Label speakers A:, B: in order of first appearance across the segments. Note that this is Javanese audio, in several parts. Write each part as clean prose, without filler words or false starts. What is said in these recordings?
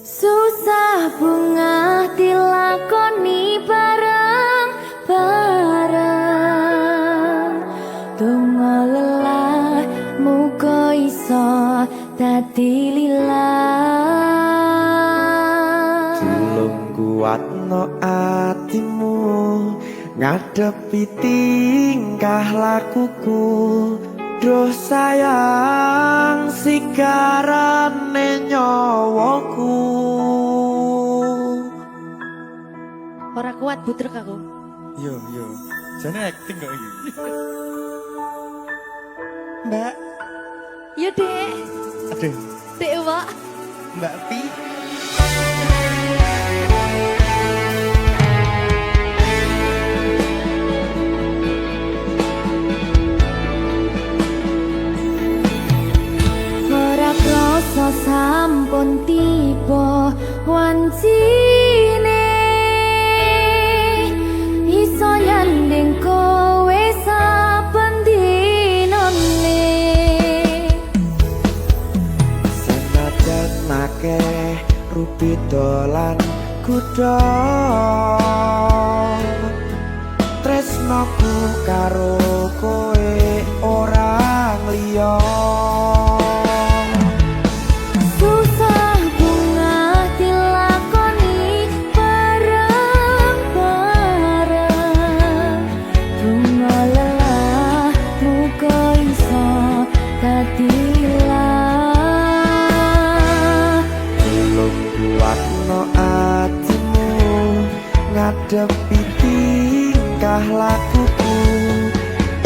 A: Susah bunga dilakoni bareng-bareng. Donga lelah muga iso dadi lillah.
B: Tulung kuatno atimu ngadepi tingkah lakuku. Duh sayang sigarane nyawaku.
A: Ora kuat butrek aku.
C: Yo, jane acting kok iki. Mbak,
A: Ya dek,
C: aduh,
A: dek Wak.
C: Mbak Pi.
A: Ora krasa sampun tiba wancine iso nyanding kowe saben dinane.
B: Senajan akeh rupi dolan kuda, tresnoku karo kowe orang liya.
A: Susah bunga dilakoni bareng-bareng. Donga lelah muga iso dadi lillah.
B: Tulung kuatno atimu ngadepi tingkah lakuku.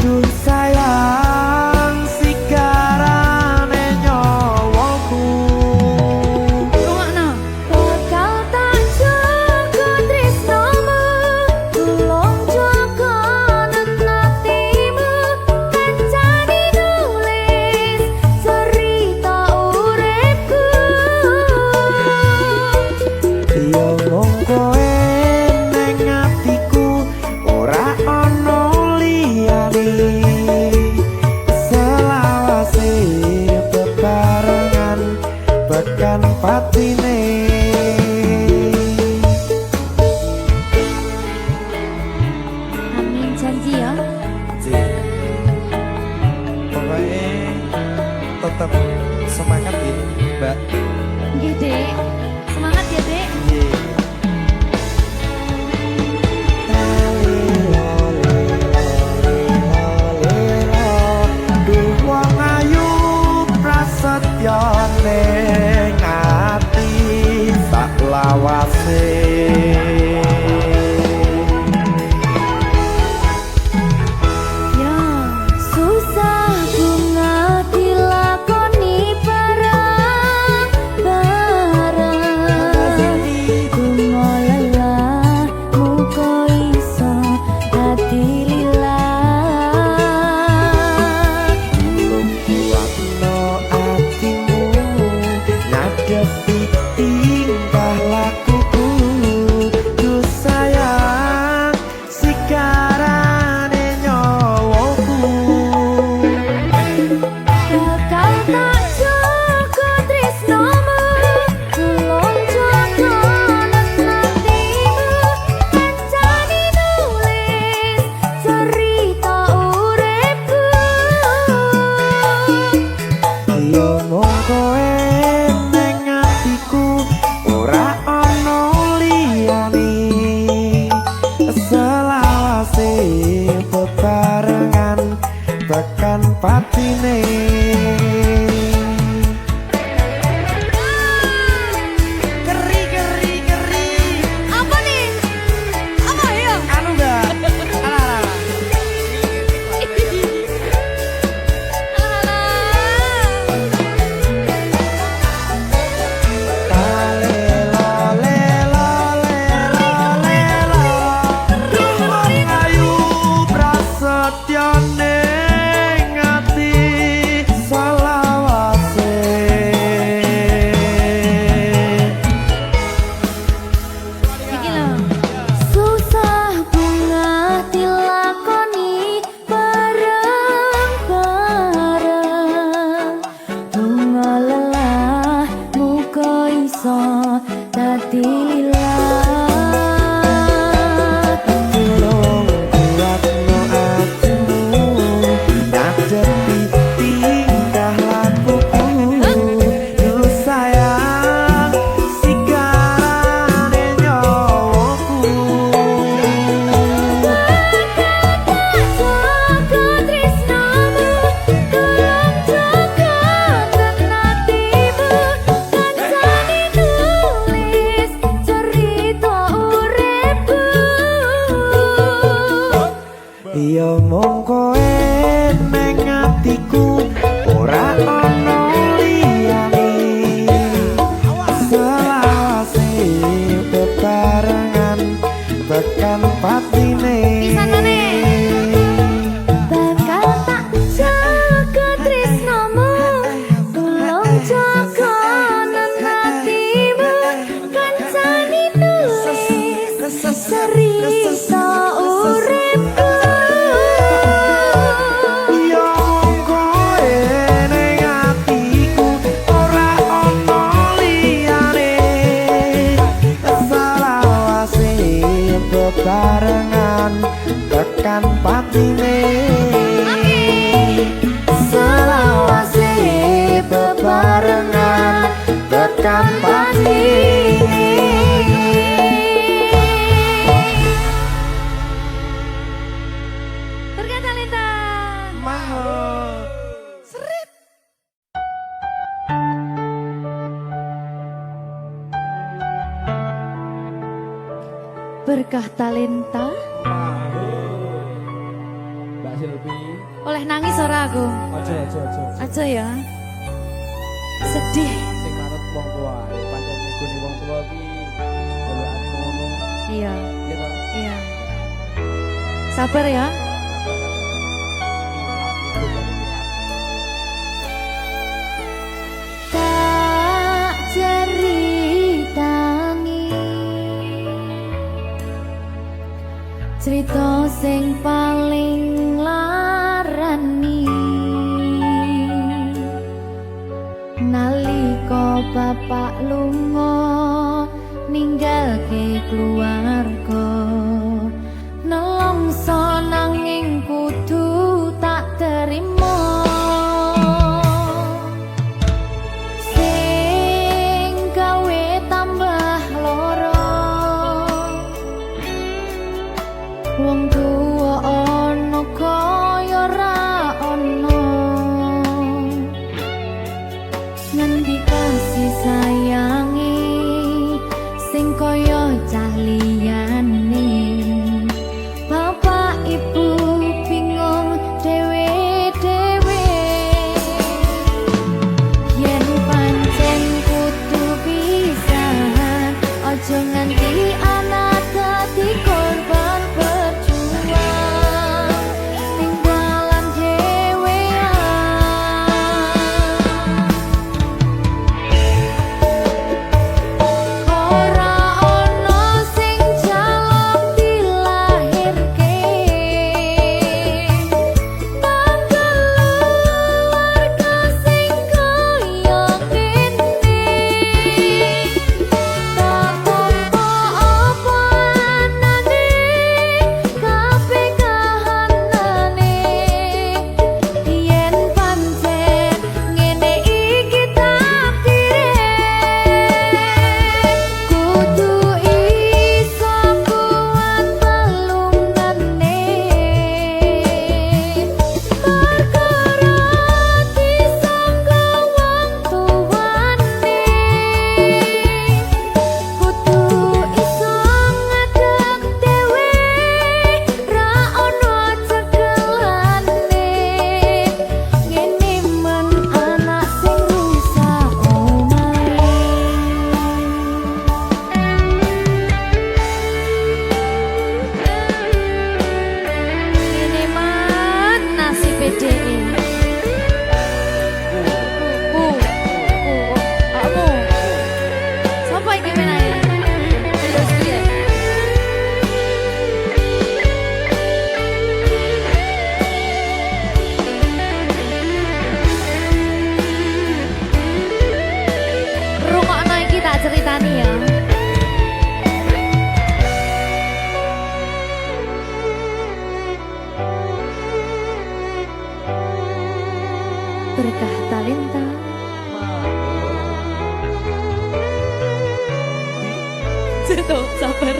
B: Duh sayang sigarane nyawaku.
A: Rungokno. Bakal tak jaga tresnomu, tulung jaga nenatimu. Kancane nulis cerita uripku.
B: Yo mung kowe ning atiku, ora ana liyane. Selawase bebarengan bekan patine.
A: Amin janji ya.
C: Pokoknya tetap semangat ya, Mbak.
A: Nggih, Dek. Semangat ya, Dek.
B: Duh wong ayu prasetyo ning ati sak lawase.
A: Ya, susah bunga dilakoni bareng-bareng. Donga lelah muga iso dadi lillah.
B: Tulung kuatno atimu ngadepi tingkah lakuku. Duh sayang sigarane nyawaku.
A: Bakal tak jaga tresnomu, tulung jaga nenatimu. Kancane nulis cerita uripku.
B: Yo mung kowe ning atiku,
A: iso dadi lilat.
B: Tolong kuatno atimu ngadepi tingkah lakuku. Duh sayang sigarane nyawaku.
A: Jaga tresnamu, tolong jaga hatimu. Kancane nulis cerita uripku.
B: Ya mung kowe ning atiku ora ana liyane. Selawase bebarengan tekan patine.
A: Pisanane. Bakal tak jaga tresnamu, tolong jaga hatimu. Kancane nulis cerita uripku.
B: Ya mung kowe ning atiku ora ana liyane. Selawase bebarengan tekan patine. Selawase bebarengan tekan patine.
A: Berkata Lita.
B: Mahal.
A: Berkah talenta
C: Mbak Silvi.
A: oleh nangis ora aku.
C: Aja.
A: Aja ya. Sedih.
C: Sing manut wong tua. Pancen negone wong tua ki jelekane ngomong.
A: Iya,
C: Ya ta?
A: iya. Sabar ya. Tak ceritani cerita sing paling larani nalika bapak lunga ninggalke keluarga nelongso nanging kudu tak terima sing gawe tambah loro wong tuwa ana kaya ra ana ngendi kasih sayangi sing kaya cah liyane bapak ibu Tuh, sabar.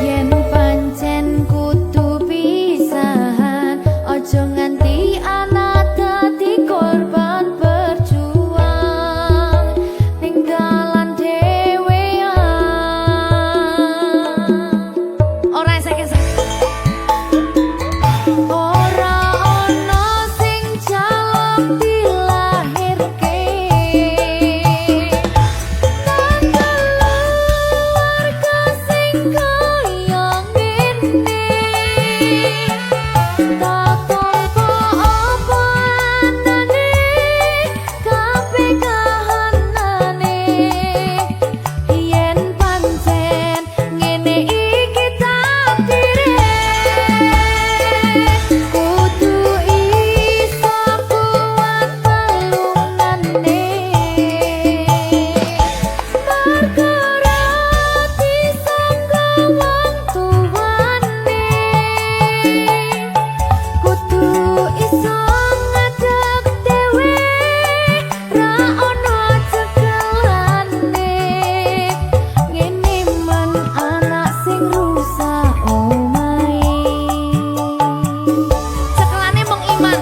A: Yen pancen kudu pisahan, ojo nganti anak dadi korban berjuang ning dalan dhewean. Ora esek-esek. Ora ana sing jaluk dilahirke. Keluarga sing kaya ngene. Tak tompo apa anane, kabeh kahanane. Yen pancen ngene iki takdire, kudu iso kuat pelungane. Perkara disangka wong tuwane, kudu iso ngadeg dhewe, ra ono cekelane. Ngene men anak sing rusak omahe. Cekelane mung iman.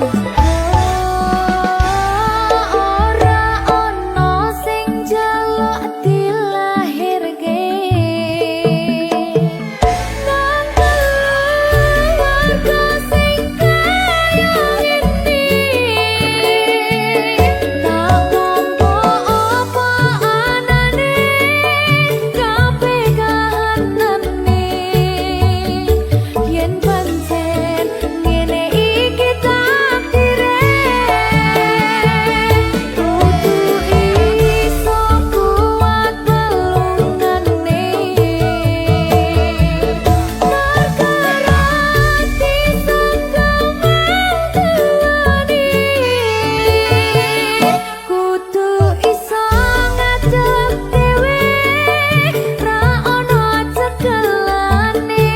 A: Ora ono sing jaluk dilahirke. Nang keluarga sing kaya ngene. Tak tompo apa anane, kabeh kahanane. Yen pancen ngene iki takdire, kudu iso kuat pelungane. Perkara disangka wong tuwane, kudu iso ngadeg dhewe, ra ono cekelane.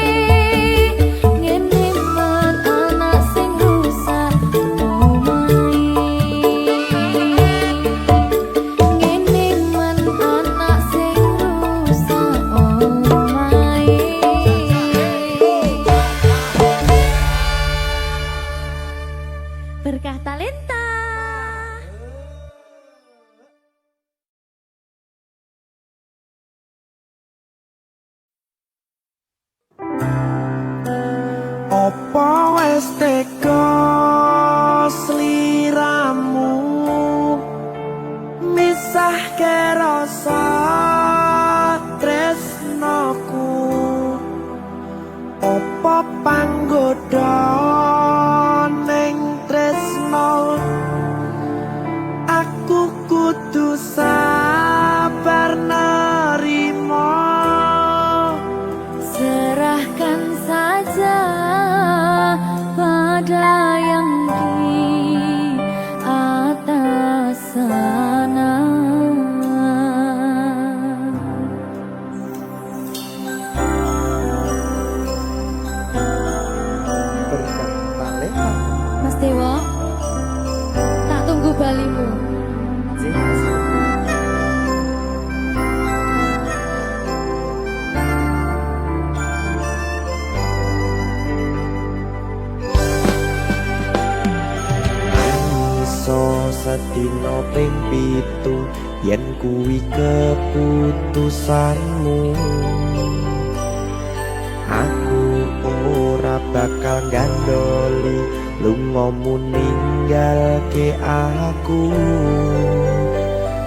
A: Ngene men anak sing rusak omahe. Ngene men anak sing rusak omahe. Berkah talenta.
B: Apa wis teka sliramu misahke rasa tresnoku? Apa panggoda ning tresno? Aku kudu sabar nerima.
A: Serahkan saja pada yang di atas sana.
B: Berkah talenta.
A: Mas Dewa, tak tunggu balimu.
B: Iso sedina ping 7 yen kuwi keputusanmu. Aku ora bakal gandoli lungamu ninggalke aku.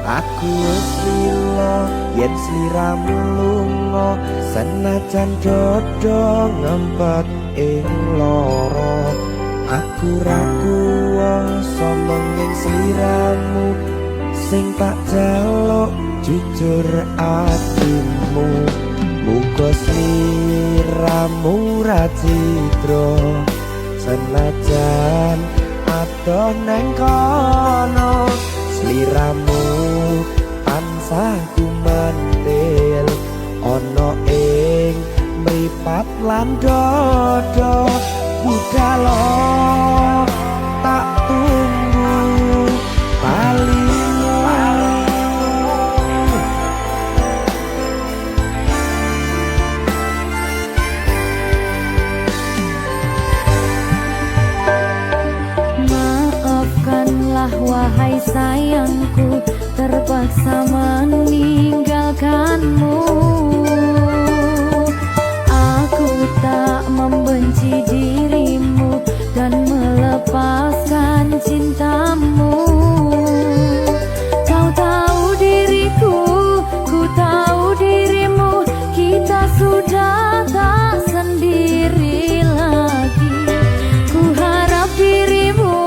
B: Aku wis lila yen sliramu lunga, senajan dodo ngempet ing lara. Aku ra kuwasa menging sliramu, sing tak jaluk jujur atimu. Muga sliramu ra cidra, senajan adoh neng kono. Sliramu tansah gumantil ana ing mripat lan dodo. Budhalo tak tunggu balimu.
A: Katakanlah wahai sayangku, terpaksa meninggalkanmu. Aku tak membenci dirimu dan melepaskan cintamu. Kau tahu diriku, ku tahu dirimu, kita sudah tak sendiri lagi. Ku harap dirimu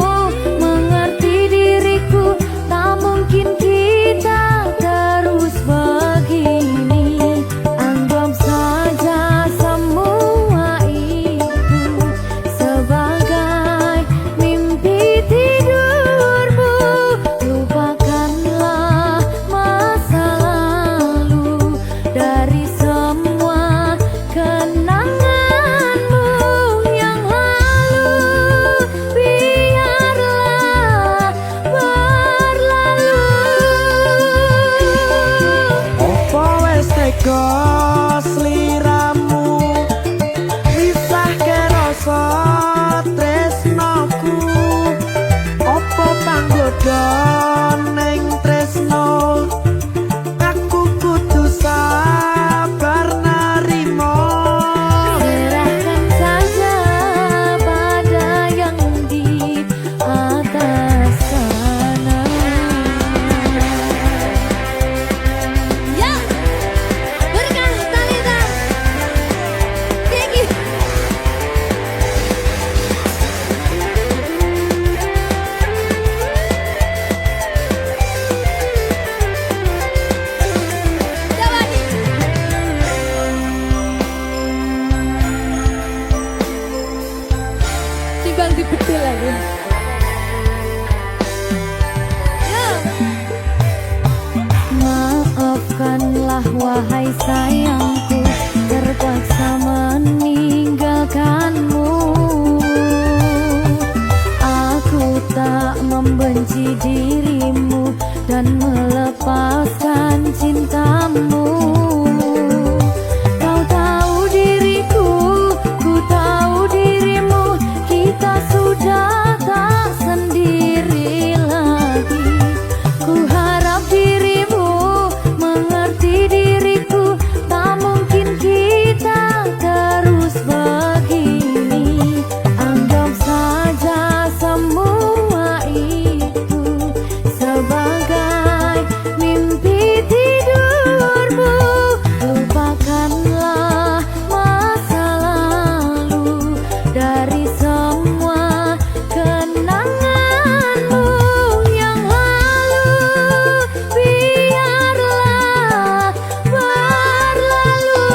A: mengerti diriku, tak mungkin kita terus begini. Anggap saja semua itu sebagai mimpi tidurmu. Lupakanlah masa lalu dari semua kenanganmu yang lalu. Biarlah berlalu.
B: Opo wes tega sliramu misahke rasa tresnoku. Opo panggoda ning tresno, aku kudu sabar narimo.
A: Serahkan saja pada yang di atas sana. Ya, berkah Talita. Tinggi. Coba nih. Timbang dibetul lagi. Maafkanlah wahai sayangku, terpaksa meninggalkanmu. Aku tak membenci dirimu dan melepaskan cintamu. Kau tahu diriku, ku tahu dirimu, kita sudah tak sendiri lagi. Ku harap dirimu mengerti diriku, tak mungkin kita terus begini. Anggap saja semua itu sebagai mimpi tidurmu. Lupakanlah masa lalu dari semua kenanganmu yang lalu. Biarlah berlalu.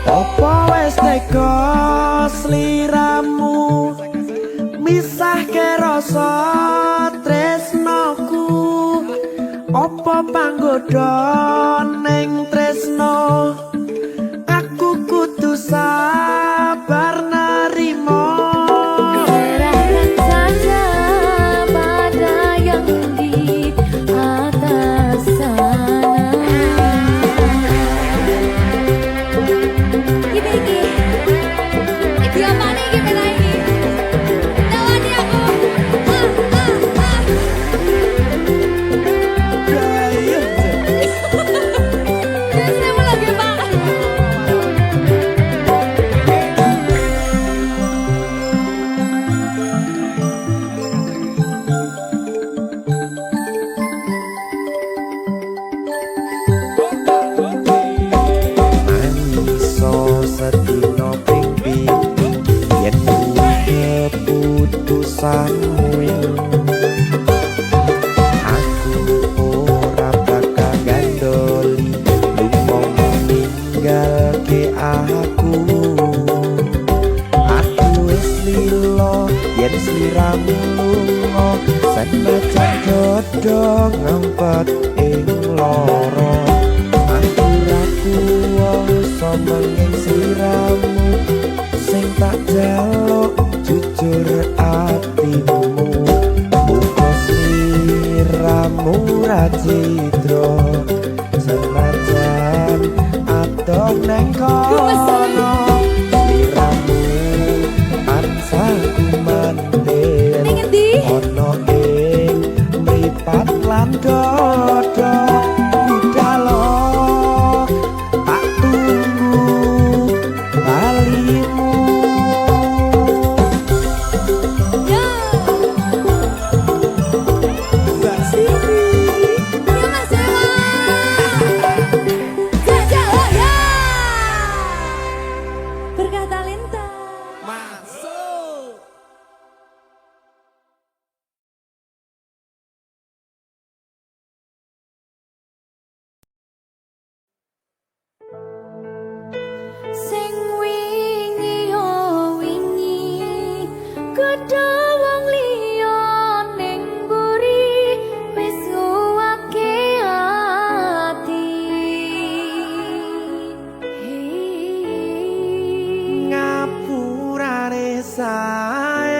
B: Opo wes tega sliramu misahke rasa tresnoku. Opo panggoda ning tresno, aku kudu sabar narimo.
A: Serahkan saja pada yang di atas sana. Iki apa nih kita ini? Tawani aku. Biasanya mau lagi makan.
B: Mangiso sedina ping pitu yen kuwi keputusanmu. Aku ora bakal gandoli lunga ninggalke aku. Aku wis lilo yen sliramu lunga, senajan dodo ngempet ing loro. Aku ra kuwasa menging sliramu, sing tak jaluk jujur atimu. Muga sliramu ra citra, senajan adoh neng kono. Sliramu tansah ku mandel.
A: Di
B: ono ing mripat lan dodo budalo tak tunggu balimu
A: ya
B: Mbak Siti
A: ya Mas Dewa jajak oh ya berkah talenta
B: masuk.
A: sing wingi yo wingi gedhe wong liya ning mburi wis nguwake ati
B: Ngapurane sayang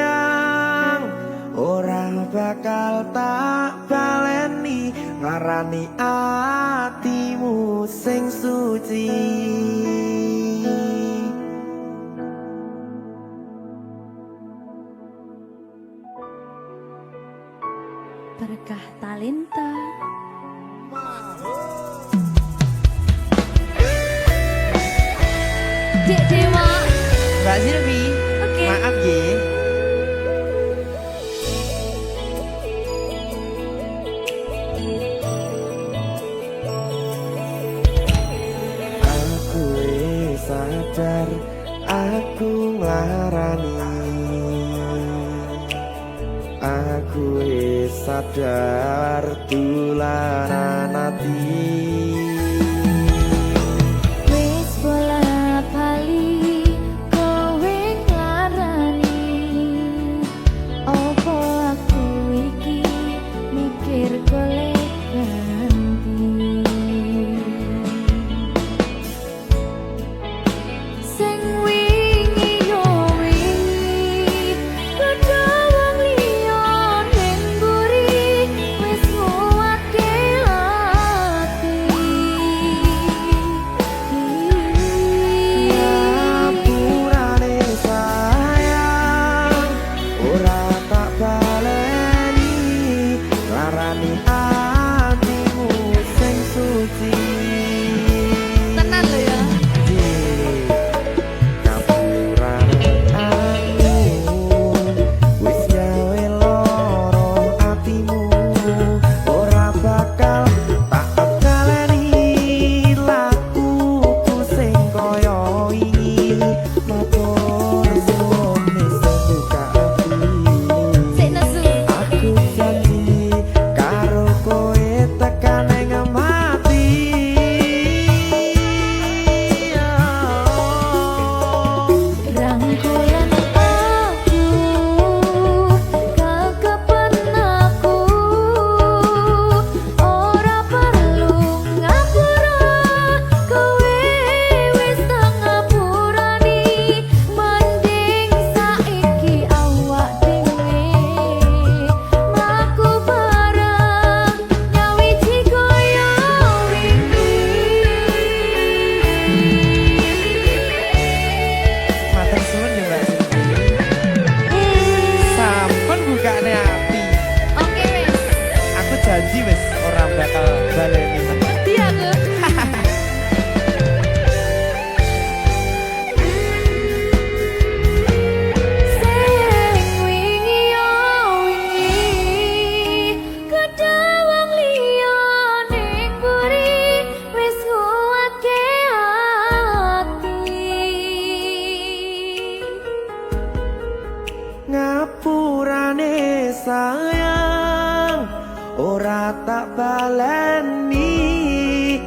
B: ora bakal tak baleni ngarani atimu sing suci
A: berkah talenta Dek Dewa
B: Mbak Silvi
A: Oke.
B: maaf ye aku wis sadar aku nglarani aku wis sadar tularan ati
A: wis bola bali kowe nglarani opo aku iki mikir golek ganti sing wingi yo wingi gedhe wong liya ning mburi wis nguwake ati
B: Ngapurane sayang ora tak baleni larani atimu sing suci
A: tenan lho ya
B: Ngapurane aku wis gawe loro atimu ora bakal tak baleni lakuku sing kaya wingi matur suwun sing buka ati
A: sik nesu
B: aku janji karo kowe tekan ing mati
A: rangkulan aku kekepen aku ora perlu ngapura kowe wis tak ngapurani mending saiki awak dhewe mlaku bareng nyawiji kaya wingi
B: matur suwun ya Mbak Silvi sampun bukane ati
A: Oke wis
B: aku janji wis ora bakal baleni
A: ngerti aku sing wingi yo wingi gedhe wong liya ning mburi wis nguwake ati
B: ngapurane sayang ora tak baleni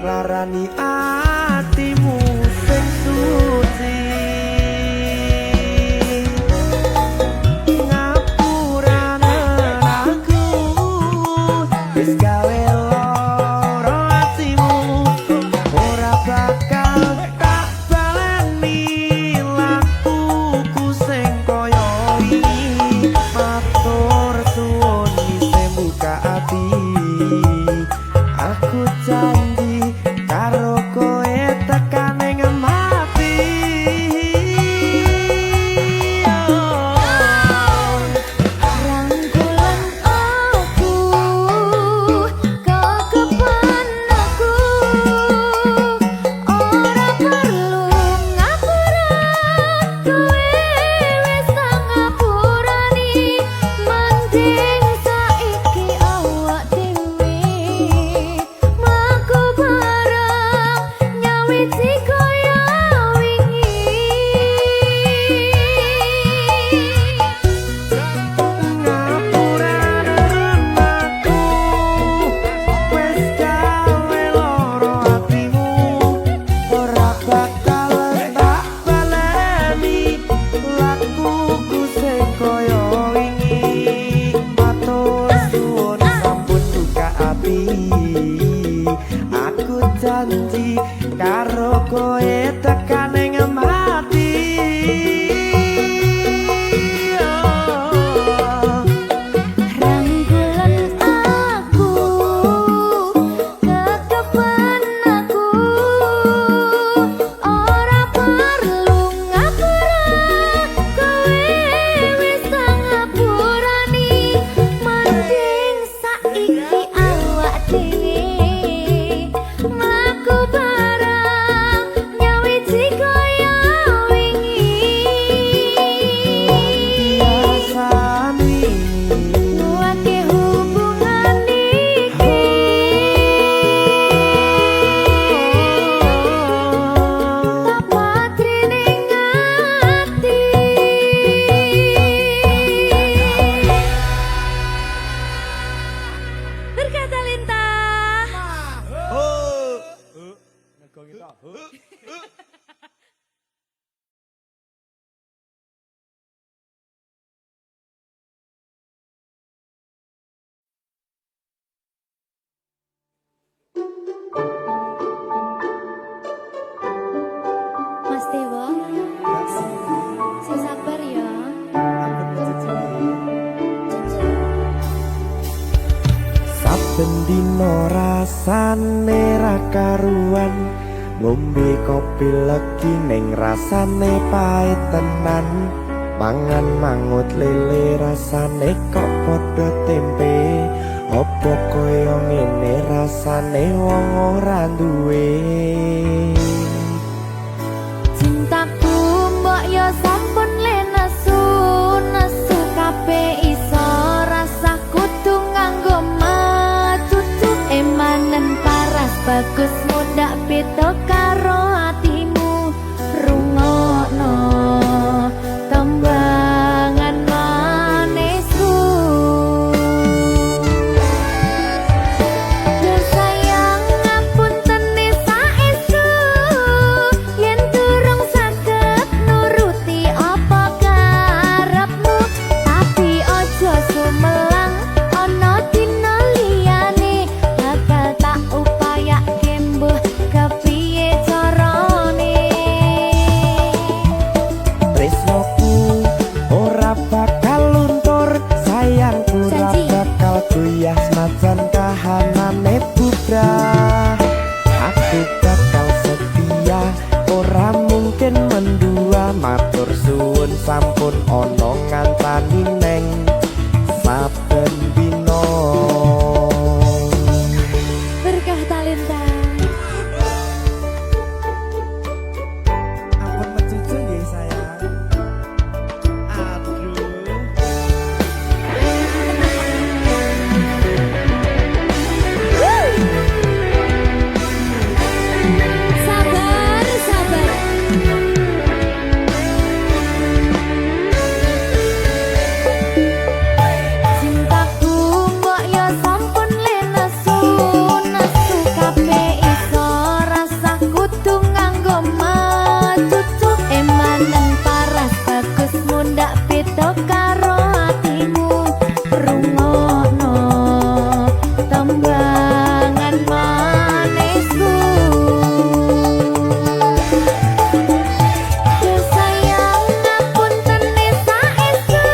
B: larani atimu sing suci ngapurane aku wis gawe loro atimu ora bakal tak baleni lakuku sing kaya wingi matur suwun sing buka ati aku janji karo kowe saben dino rasane ra karuan ngombe kopi legi ning rasane pahit tenan mangan mangut lele rasane kok padha tempe opo koyo ngene rasane wong ora duwe
A: Cintaku mbok yo sampun le nesu nesu kabeh iso rasa kudu nganggo macucu emanen paras bagus mudak beda karo atimu rungokno tembangan manisku Yo sayang ngapunten saestu yen durung saged nuruti apa karepmu tapi aja sumelang ana dina liyane bakal tak upayake mbuh kepiye carane
B: tresnoku ora bakal luntur sayangku ora
A: Janji.
B: bakal goyah senajan kahanane bubrah aku bakal setia ora mungkin mendua matur suwun sampun ana ngantani neng saben dina
A: berkah talenta
B: ampun mecucu nggih sayang aduh
A: sabar sabar cintaku mbok yo sampun le nesu nesu kabeh iso rasa kudu nganggo macucu emanen paras bagus mundak beda karo atimu rungokno tembangan manisku Yo sayang ngapunten saestu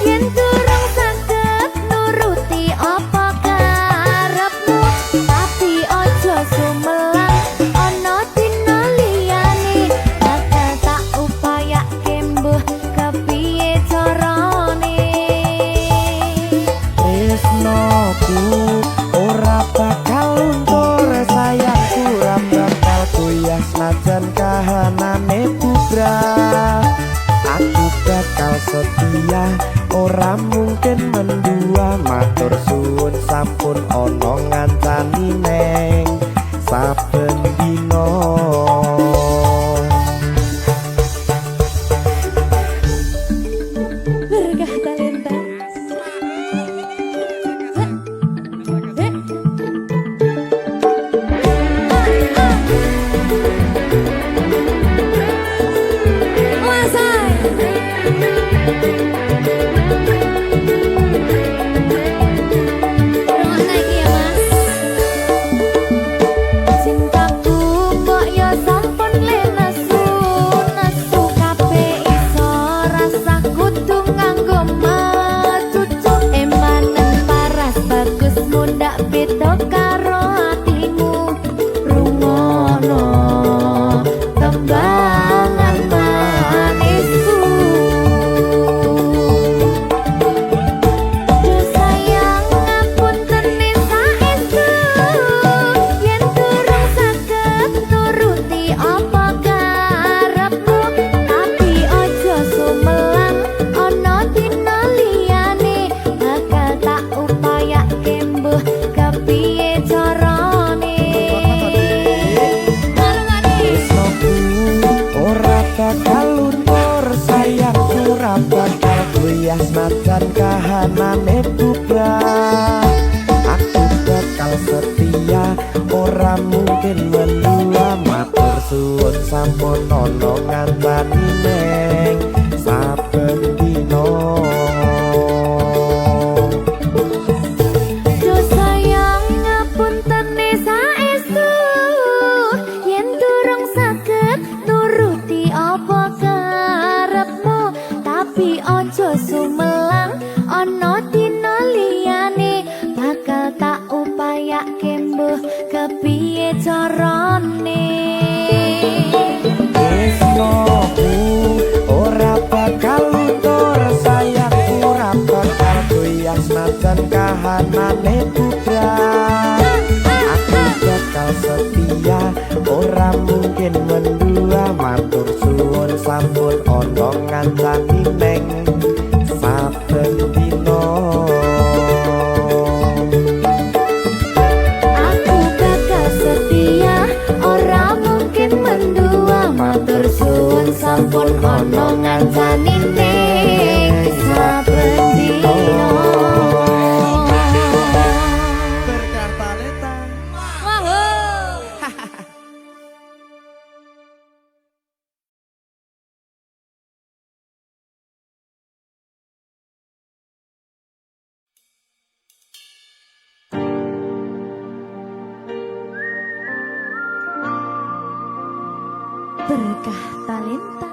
A: yen durung saged nuruti apa karepmu tapi aja sumelang ana dina liyane bakal tak upayake mbuh kepiye carane
B: tresnoku ora bakal luntur sayangku ora bakal goyah senajan kahanane bubrah aku bakal setia ora mungkin mendua matur suwun sampun ana ngancani neng saben dina
A: berkah talenta Cintaku mbok yo sampun le nesu nesu kabeh iso rasa kudu nganggo macucu emanen paras bagus mundak beda karo atimu rungokno tembangan manisku Yo sayang ngapunten saestu yen durung saged nuruti apa karepmu tapi aja sumelang ana dina liyane bakal tak upayake mbuh kepiye carane
B: tresnoku ora bakal luntur sayangku ora bakal goyah senajan kahanane bubrah aku bakal setia ora mungkin mendua matur suwun sampun ana ngancani neng saben dina
A: Yo sayang ngapunten saestu yen durung saged nuruti apa karepmu tapi aja sumelang ana dina liyane bakal
B: senajan kahanane putra aku bakal setia ora mungkin mendua matur suwun sampun ana ngancani neng saben dina
A: Aku bakal setia ora mungkin mendua matur suwun sampun ana ngancani ning saben dina
C: Berkah talenta.
A: berkah talenta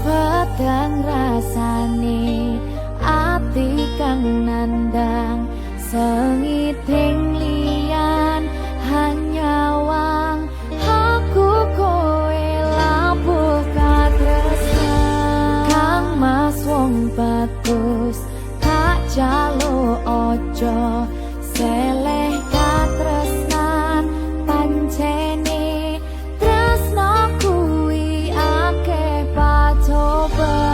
A: pedang rasane ati kang nandang sengiting liyan hanyawang aku kowe labuh katresnan kang mas wong bagus tak jalo ojo seleh katresnan pancene tresno kuwi akeh pacoban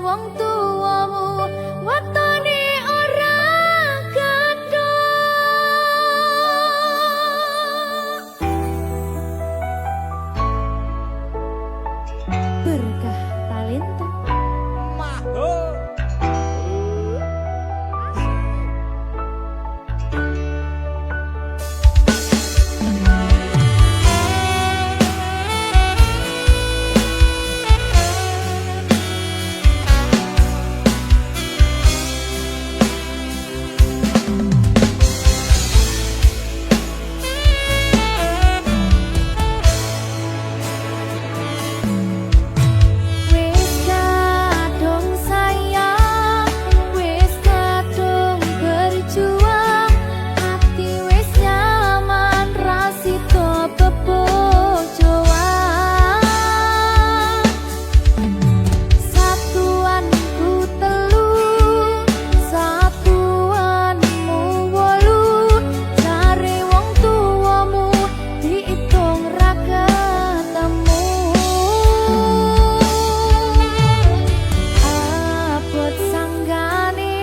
A: wong tuamu watone ora gadoh. Berkah talenta wis kadung sayang, wis kadung berjuang, hati wis nyaman rasito bebojoan. Satuanku telu, satuanmu wolu, cari wong tuamu diitung ra ketemu. Abot sanggane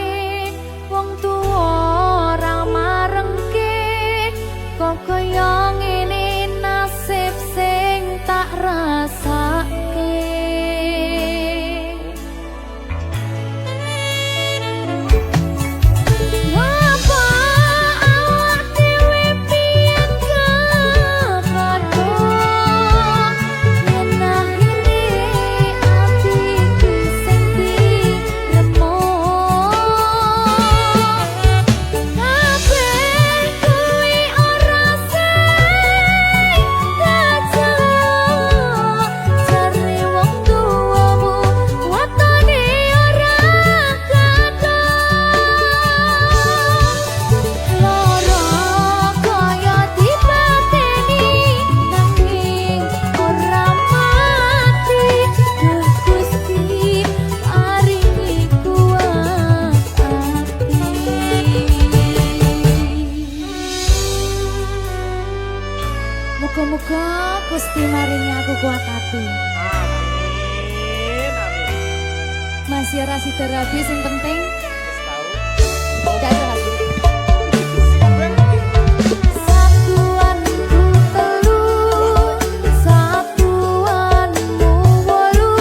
A: wong tuwa ora marengke, kok kaya ngene nasib sing tak rasake. Ngapa awak dhewe pian kepadha, yen akhire atiku sing diremuk. Kabeh kuwi ora sing kajeluk, jare wong tuamu watone ora gadoh. Loro kaya dipateni nanging ora mati, Duh Gusti paringi kuat ati. Muga-muga Gusti maringi aku kuat hati.
C: Amin, amin.
A: Masih rasi terapi sing penting
C: Wis tahu.
A: gak ada lagi. Satuanku telu, satuanmu wolu,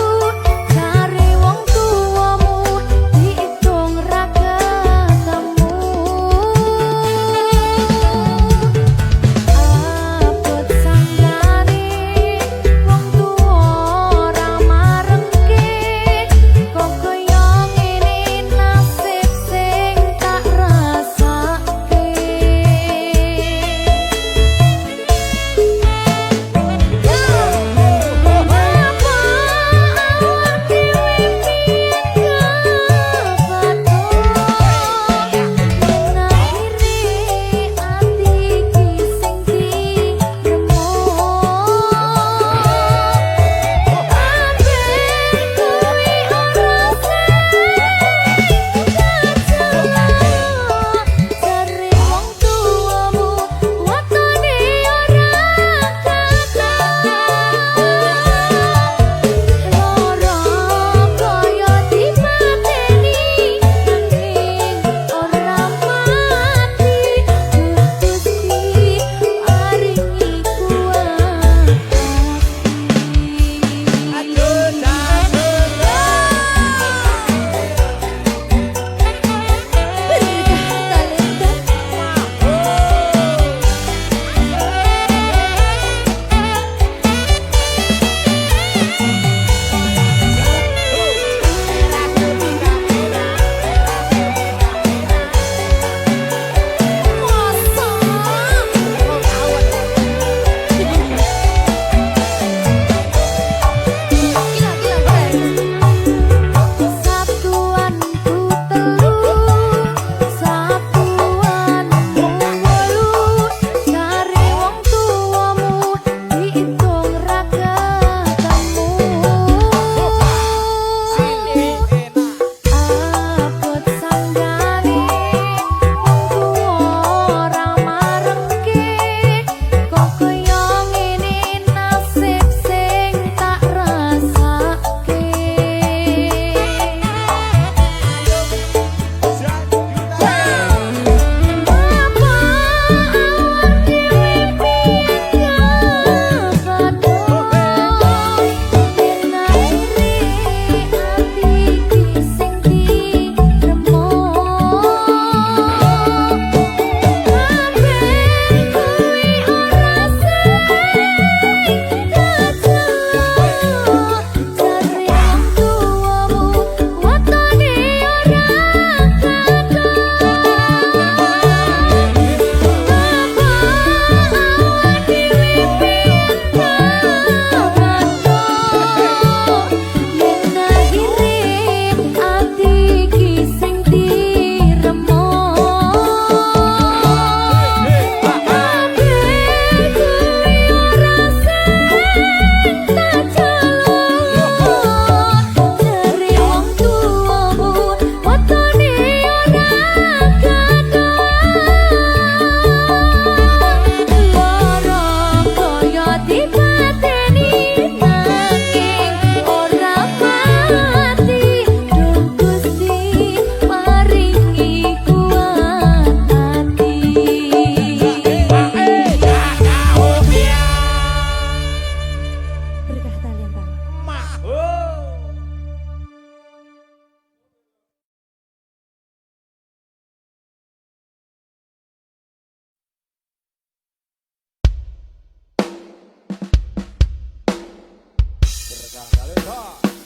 A: cari wong tuamu diitung ra ketemu. Abot sanggane wong tuwa ora marengke, kok kaya ngene nasib sing tak rasake.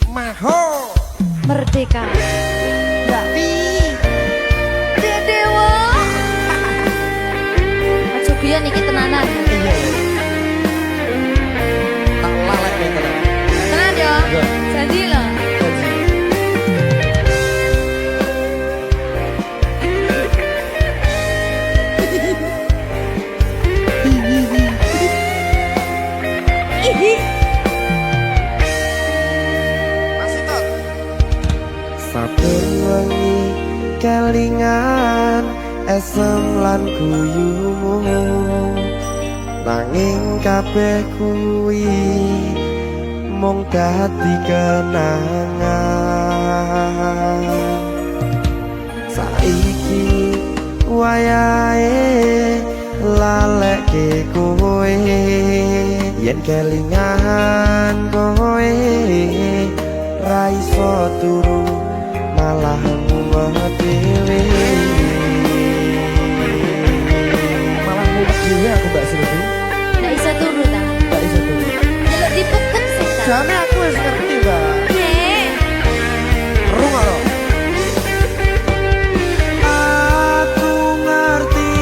B: Maho
A: Merdeka.
B: Mbak Pi
A: Dewa. Aja biyen iki tenanan.
B: iya tak lalek ya tenan
A: Tenan yo.
B: Iya.
A: Janji lho.
B: masih tot saben wengi kelingan esem lan guyumu nanging kabeh kuwi mung dadi kenangan saiki wayahe lalekke kowe yen kelingan kowe ra iso turu malah mumet dhewe malah mumet dhewe aku Mbak Silvi
A: Ndak iso turu ta.
B: gak iso turu
A: Delok dipukul sih ta.
B: jane aku wis ngerti Mbak
A: Nek.
B: rungokno aku ngerti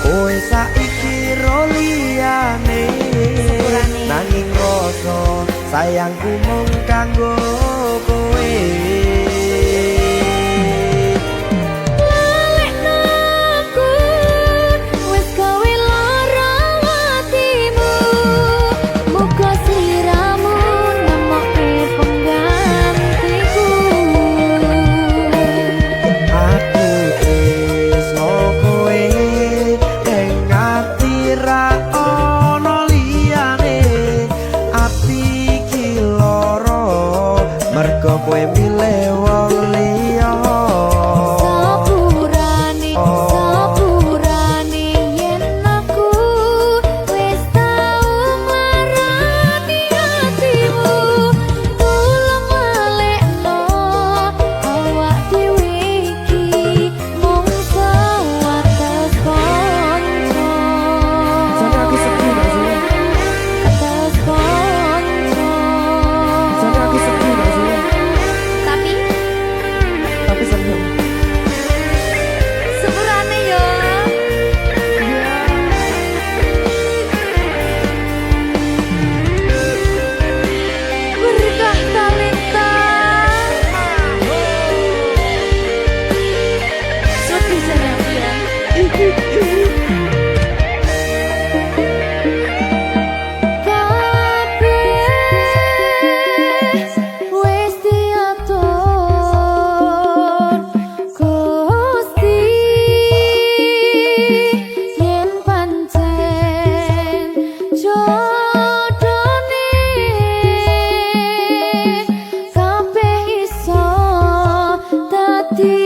B: kowe saiki ro liyane
A: Sepurane.
B: nanging rasa sayangku mung kanggo kowe
A: Lalekno aku wis gawe lara atimu. Muga sliramu nemokke penggantiku.
B: aku tresno kowe ning ati ra ono liyane ati iki lara mergo kowe milih wong liya
A: Sepurane yen aku wis tau marani atimu. Tulung lalekno awak dhewe iki mung sewates kanca.
B: jane aku sedih Mbak Silvi
A: Sewates kanca.
B: jane aku sedih Mbak Silvi
A: Tapi
B: seneng
A: sepurane yo. Berkah talenta. Sedih jane aku ya. Kabeh wis diatur Gusti yen pancen jodone kabeh iso dadi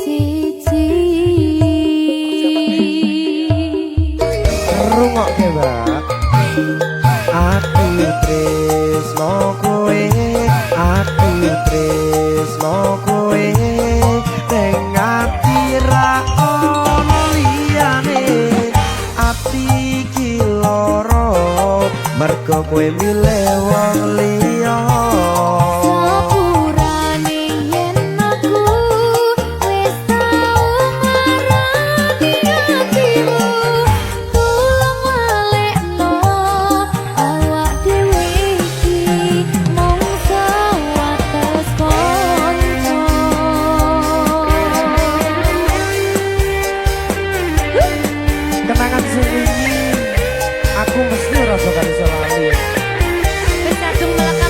A: siji.
B: rungokke Mbak aku tresno kowe aku tresno kowe ning ati ra ono liyane ati iki lara mergo kowe milih wong liya
A: Sepurane yen aku wis tau marani atimu. Tulung lalekno awak dhewe iki mung sewates kanca.
B: kenangan sing wingi aku mesti ora bakal iso lali
A: Wis kadung melekat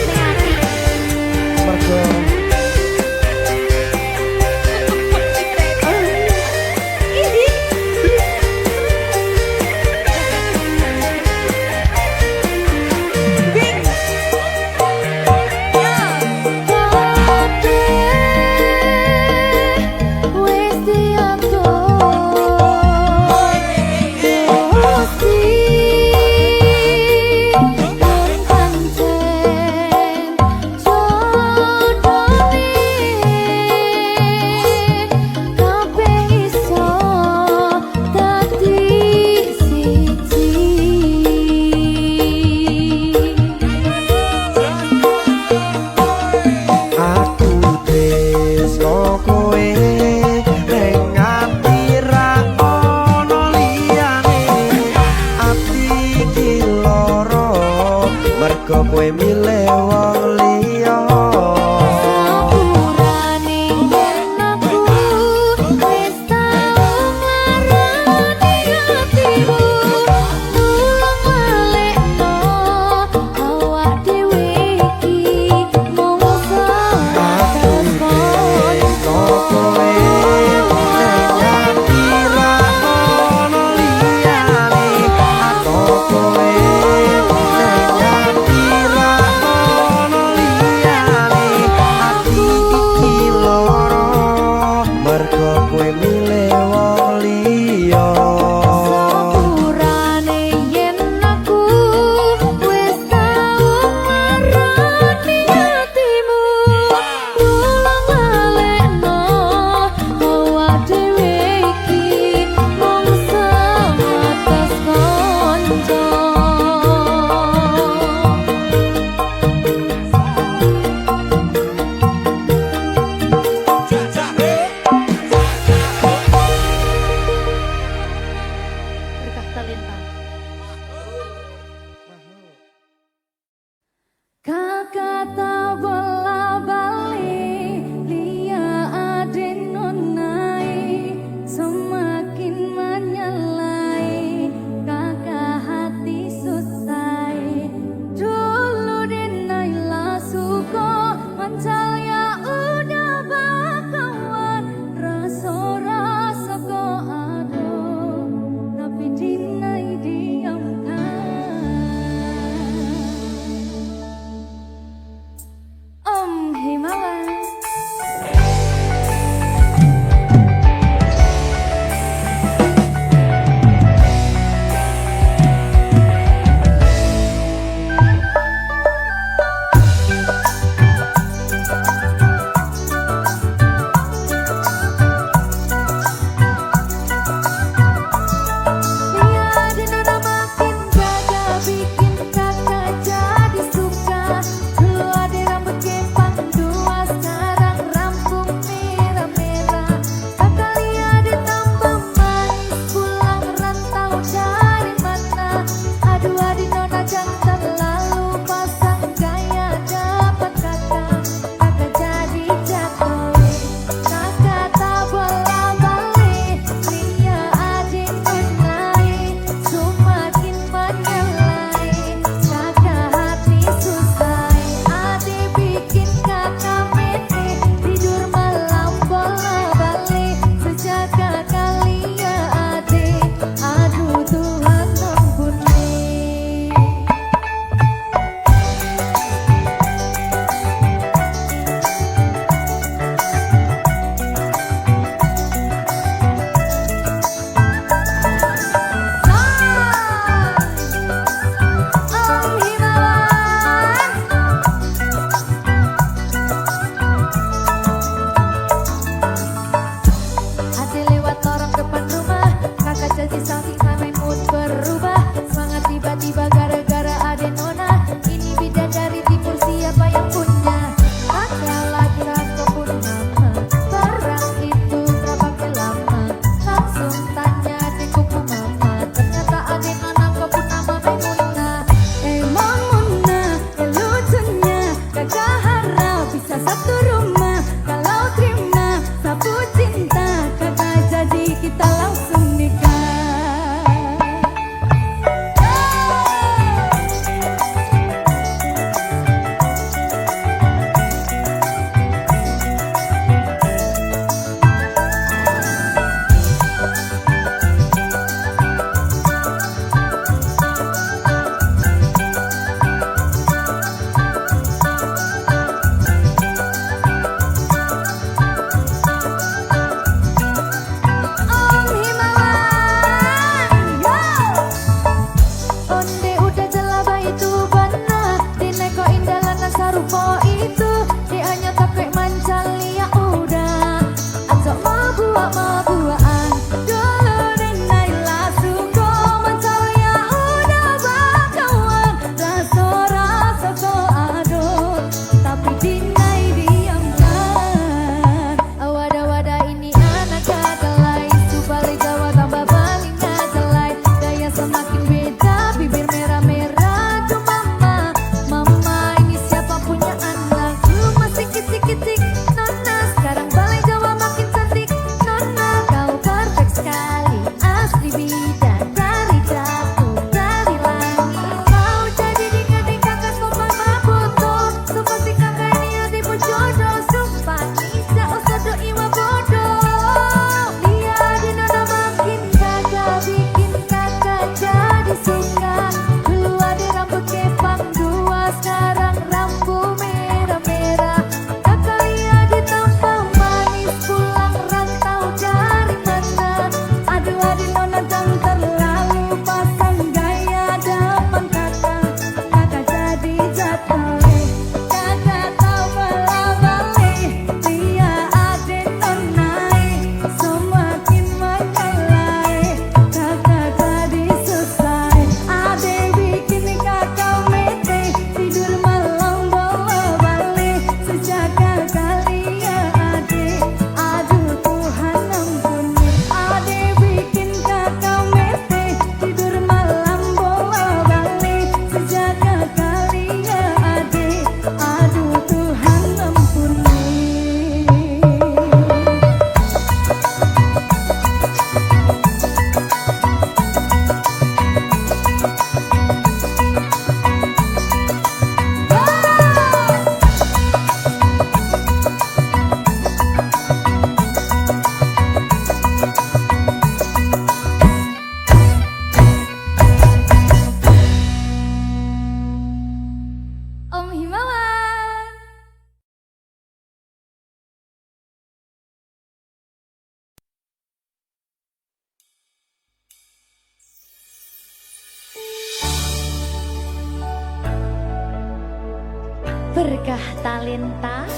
A: berkah talenta.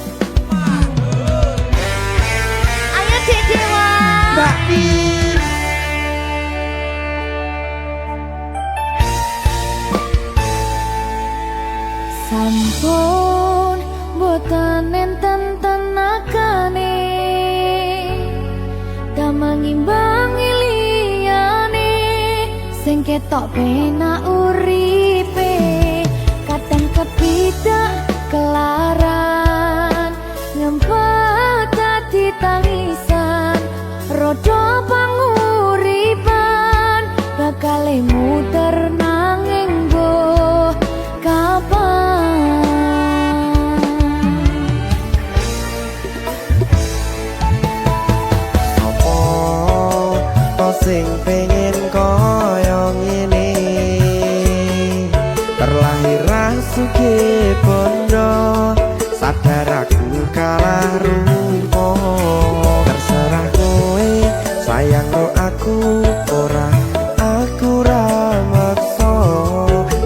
A: Ayo Dek Dewa.
B: Mbak Din.
A: Sampun boten enten tenagane damang imbangi liyane sing ketok penak uripe kadang kepidak kelaran ngempet dadi tangisan rodo panguripan bakal muter nanging boh kapan.
B: Sing pengen koyo ngene terlahir sugih bondo sadar aku kalah rumpo terserah kowe sayang no aku ora aku ra maksa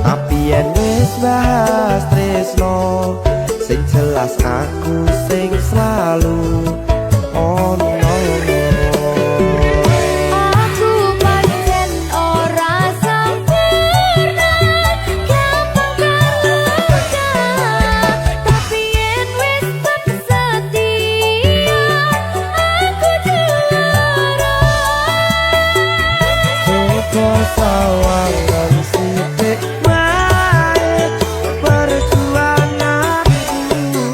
B: tapi yen wis bahas tresno sing jelas aku sing selalu ono. Sawangan sithik wae perjuanganku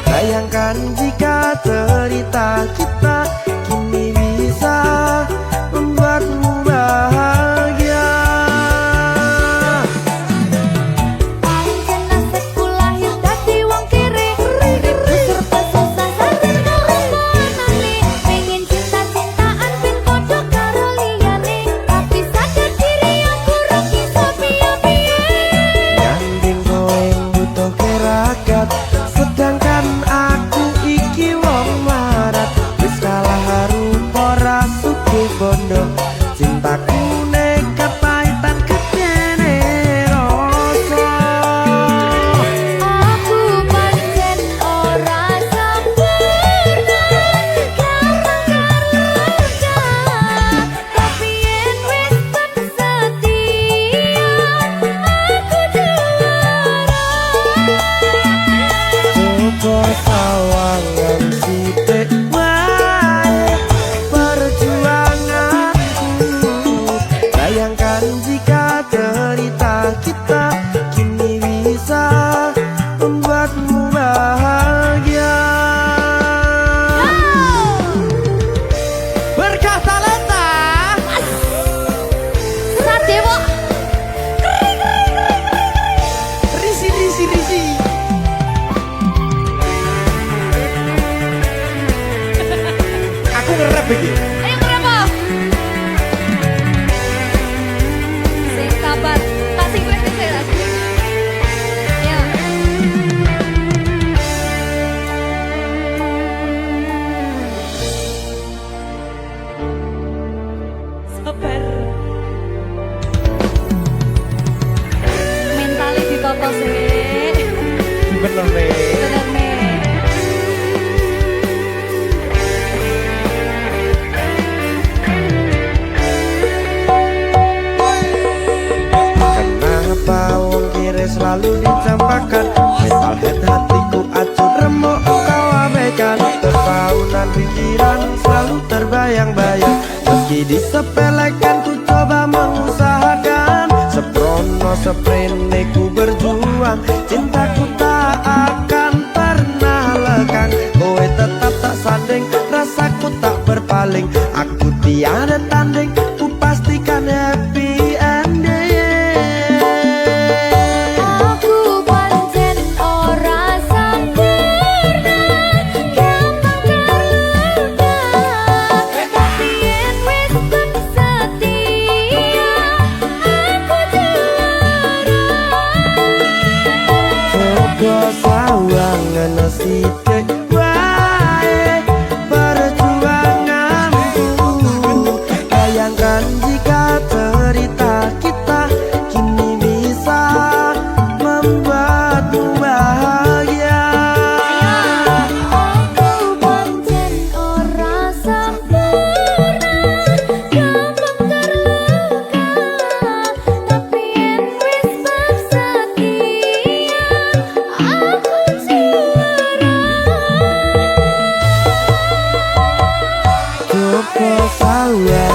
B: bayangkan jika cerita kita kini bisa membuatmu bahagia.
A: Pancen nasibku lahir dadi wong kere uripku serba susah sadar karo panane pengen cinta-cintaan ben padha karo liyane tapi sadar diri aku ora iso piye-piye.
B: Gandeng kowe butuh keragat sedangkan aku iki wong marat wis kalah rupa ra sugih bondo cintaku nekat pahitan gedene rasa.
A: Aku pancen ora sempurna gampang tapi yen wis setia aku juara.
B: Coba sawangan sithik wae perjuanganku bayangkan jika cerita kita kini bisa membuatmu bahagia. Berkah talenta
A: Sadewo
B: risi. Aku ngerep iki.
A: ayo berapa? Sing sabar, kasih gue keselas. Ya. Sabar. Mentali ditata sih.
B: Bener nih.
A: Bener nih.
B: Kenapa wong kiri selalu dicampakkan mental head hatiku acuh remuk kau abaikan terpaunan pikiran selalu terbayang-bayang meski disepelekan ku coba mengusahakan seprono seprene ku berjuang cintaku tak akan pernah lekang kowe tetap tak sanding rasaku tak berpaling aku tiada tanding ku pastikan happy ending.
A: Aku pancen ora sempurna gampang terluka tapi yen wis setia aku juara.
B: Coba sawangan sithik wae perjuanganku bayangkan tahu